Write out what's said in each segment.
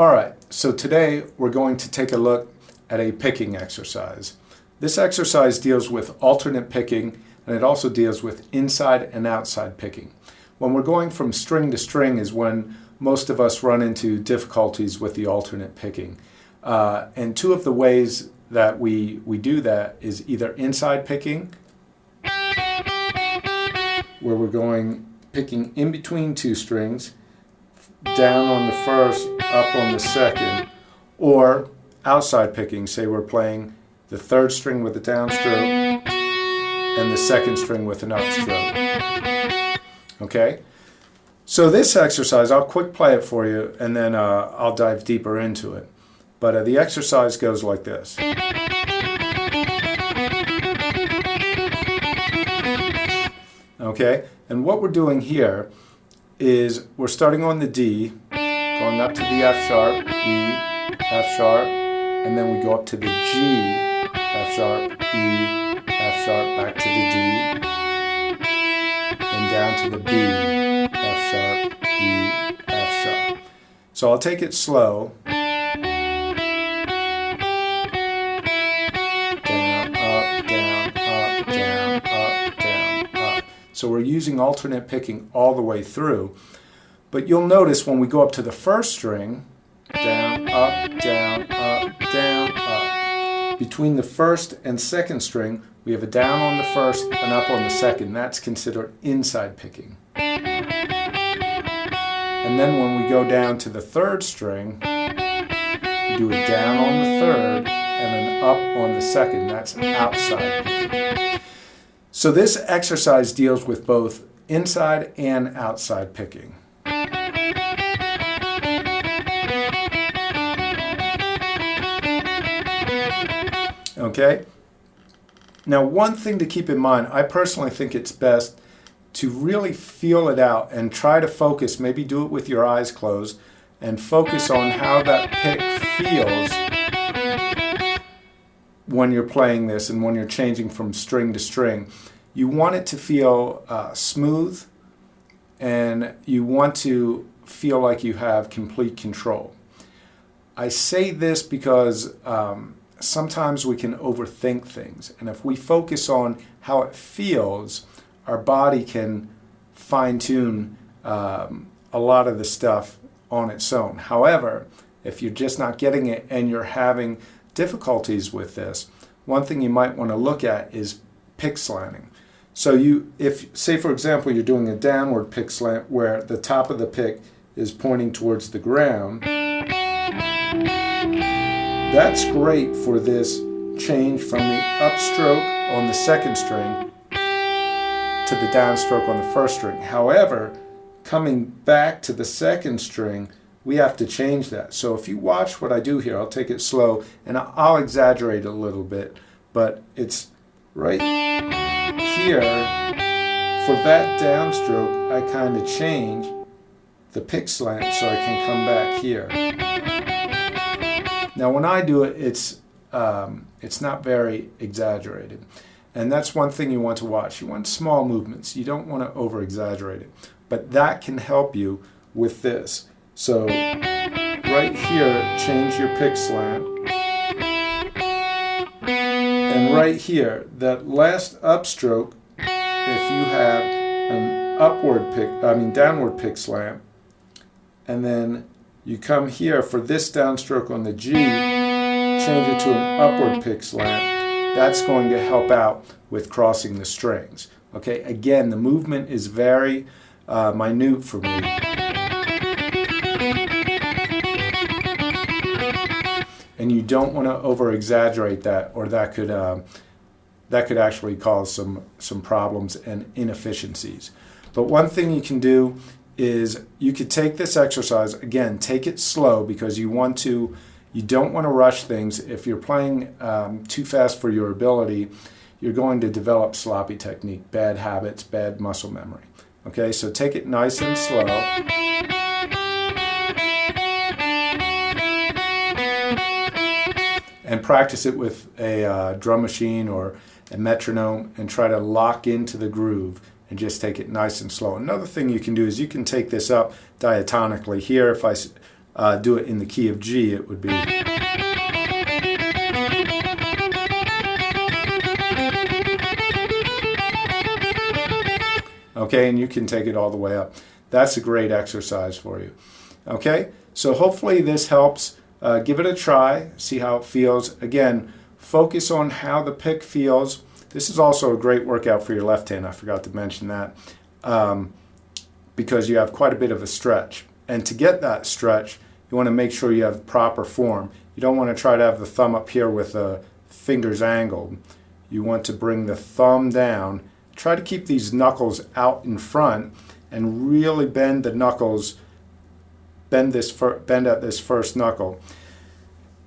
Alright, so today we're going to take a look at a picking exercise. This exercise deals with alternate picking, and it also deals with inside and outside picking. When we're going from string to string is when most of us run into difficulties with the alternate picking. And two of the ways that we do that is either inside picking, where we're picking in between two strings, down on the first, up on the second, or outside picking. Say we're playing the third string with a downstroke and the second string with an upstroke. Okay? So this exercise, I'll quick play it for you and then I'll dive deeper into it. But the exercise goes like this. Okay? And what we're doing here is we're starting on the D, going up to the F sharp, E, F sharp, and then we go up to the G, F sharp, E, F sharp, back to the D, then down to the B, F sharp, E, F sharp. So I'll take it slow. Down, up, down, up, down, up, down, up. So we're using alternate picking all the way through. But you'll notice when we go up to the first string, down, up, down, up, down, up. Between the first and second string, we have a down on the first and up on the second. That's considered inside picking. And then when we go down to the third string, we do a down on the third and an up on the second. That's outside picking. So this exercise deals with both inside and outside picking. Okay? Now, one thing to keep in mind, I personally think it's best to really feel it out and try to focus, maybe do it with your eyes closed, and focus on how that pick feels when you're playing this and when you're changing from string to string. You want it to feel smooth, and you want to feel like you have complete control. I say this because sometimes we can overthink things, and if we focus on how it feels, our body can fine-tune a lot of the stuff on its own. However, if you're just not getting it and you're having difficulties with this, one thing you might want to look at is pick slanting. So if, say for example, you're doing a downward pick slant where the top of the pick is pointing towards the ground, that's great for this change from the upstroke on the second string to the downstroke on the first string. However, coming back to the second string, we have to change that. So if you watch what I do here, I'll take it slow and I'll exaggerate a little bit, but it's right here. For that downstroke, I kind of change the pick slant so I can come back here. Now when I do it, it's not very exaggerated. And that's one thing you want to watch. You want small movements. You don't want to over-exaggerate it. But that can help you with this. So right here, change your pick slant. And right here, that last upstroke, if you have an downward pick slant, and then you come here for this downstroke on the G, change it to an upward pick slant. That's going to help out with crossing the strings. Okay, again, the movement is very minute for me. And you don't want to over-exaggerate that, or that could actually cause some problems and inefficiencies. But one thing you can do is you could take this exercise, again, take it slow because you don't want to rush things. If you're playing too fast for your ability, you're going to develop sloppy technique, bad habits, bad muscle memory. Okay, so take it nice and slow. And practice it with a drum machine or a metronome and try to lock into the groove and just take it nice and slow. Another thing you can do is you can take this up diatonically. Here, if I do it in the key of G, it would be. Okay, and you can take it all the way up. That's a great exercise for you. Okay, so hopefully this helps. Give it a try, see how it feels. Again, focus on how the pick feels. This is also a great workout for your left hand. I forgot to mention that, because you have quite a bit of a stretch. And to get that stretch, you want to make sure you have proper form. You don't want to try to have the thumb up here with the fingers angled. You want to bring the thumb down. Try to keep these knuckles out in front and really bend the knuckles. Bend at this first knuckle.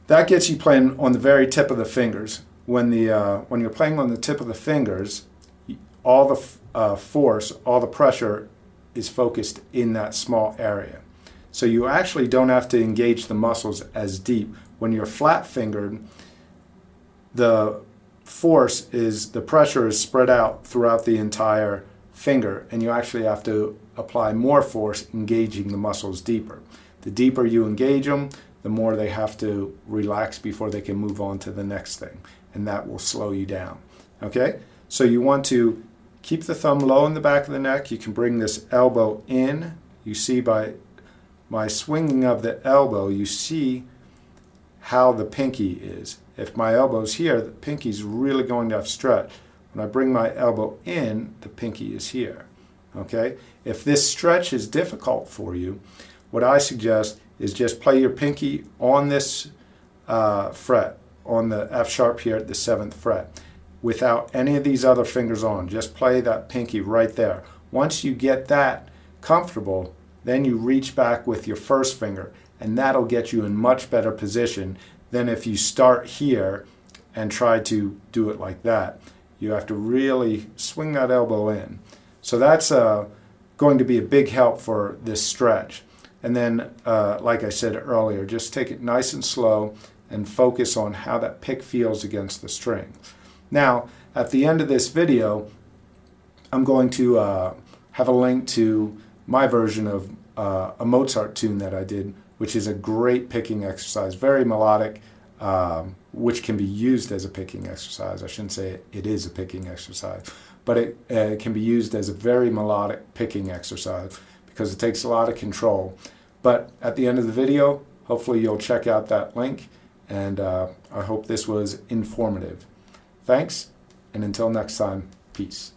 That gets you playing on the very tip of the fingers. When you're playing on the tip of the fingers, all the force, all the pressure is focused in that small area. So you actually don't have to engage the muscles as deep. When you're flat-fingered, the pressure is spread out throughout the entire finger, and you actually have to apply more force engaging the muscles deeper. The deeper you engage them, the more they have to relax before they can move on to the next thing, and that will slow you down. Okay? So you want to keep the thumb low in the back of the neck. You can bring this elbow in. You see by my swinging of the elbow, you see how the pinky is. If my elbow's here, the pinky's really going to have stretch. When I bring my elbow in, the pinky is here. Okay? If this stretch is difficult for you, what I suggest is just play your pinky on this fret, on the F sharp here at the 7th fret, without any of these other fingers on. Just play that pinky right there. Once you get that comfortable, then you reach back with your first finger, and that'll get you in much better position than if you start here and try to do it like that. You have to really swing that elbow in. So that's going to be a big help for this stretch. And then, like I said earlier, just take it nice and slow and focus on how that pick feels against the string. Now, at the end of this video, I'm going to have a link to my version of a Mozart tune that I did, which is a great picking exercise, very melodic, which can be used as a picking exercise. I shouldn't say it is a picking exercise, but it can be used as a very melodic picking exercise because it takes a lot of control. But at the end of the video, hopefully you'll check out that link, and I hope this was informative. Thanks, and until next time, peace.